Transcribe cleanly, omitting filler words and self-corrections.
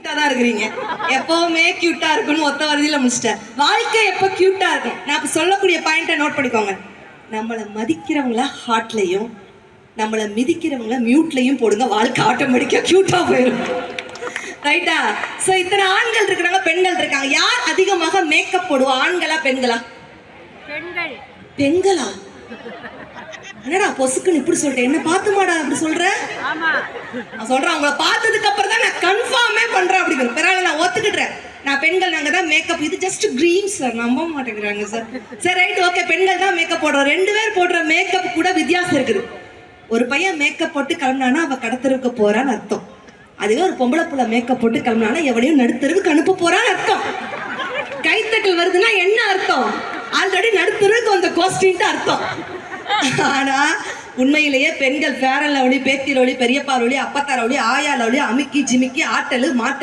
தான் இருக்கிறீங்க. எப்பவுமே கியூட்டா இருக்குன்னு ஒத்த வரியில முடிச்சிட்டேன். வாழ்க்கை எப்ப கியூட்டா இருக்கும்? நான் இப்ப சொல்லக்கூடிய பாயிண்ட நோட் பண்ணிக்கோங்க. நம்மள மதிக்கிறவங்கள ஹார்ட்லயும், நம்மள மிதிக்கிறவங்கள மியூட்லயும் போடுங்க. வாழ்க்கை ஆட்டோமேட்டிக்கா கியூட்டா போயிடும். ரைட்டா? சோ இத்தனை ஆண்கள் இருக்கிறாங்க, பெண்கள் இருக்காங்க. யார் அதிகமாக மேக்கப் போடுவா? ஆண்களா பெண்களா? பெண்கள். பெண்களா? என்னடா பொசுக்குன்னு இப்படி சொல்றேன்? என்ன பார்த்துமாடா அப்படி சொல்ற? ஆமா. நான் சொல்றேன், அவங்கள பார்த்ததுக்கு அப்புறம் தான் நான் கன்ஃபார்மே பண்றேன் அப்படிங்கிற. பரவாயில்ல, நான் ஒத்துக்கிட்டேன். நான் பெண்கள் நாங்க தான் மேக்கப். இது ஜஸ்ட் கிரீம் சார். நம்ப மாட்டேங்கிறாங்க சார். சரி ரைட், ஓகே, பெண்கள் தான் மேக்கப் போடுறோம். 2 பேர் போடுற மேக்கப் கூட வித்தியாசம் இருக்குது. ஒரு பையன் மேக்கப் போட்டு கிளம்பினானா அவ கடத்தருக்கு போறான்னு அர்த்தம். அதுவே ஒரு பொம்பளை புள்ள மேக்கப் போட்டு கிளம்பினானா எவனையும் நடுத்தருவுக்கு அனுப்ப போறான்னு அர்த்தம். கைத்தட்டல் வருதுன்னா என்ன அர்த்தம்? ஆல்ரெடி நடுத்தருக்கு வந்த கோஸ்டின்ட்டு அர்த்தம். ஆனா உண்மையிலேயே பெண்கள் ஃபேர் அண்ட் லவ்லி, பேத்தி லவ்லி, பெரியப்பா லவ்லி, அப்பத்தா லவ்லி, ஆயா லவ்லி, அமுக்கி ஜிமிக்கி ஆட்டலு மாட்ட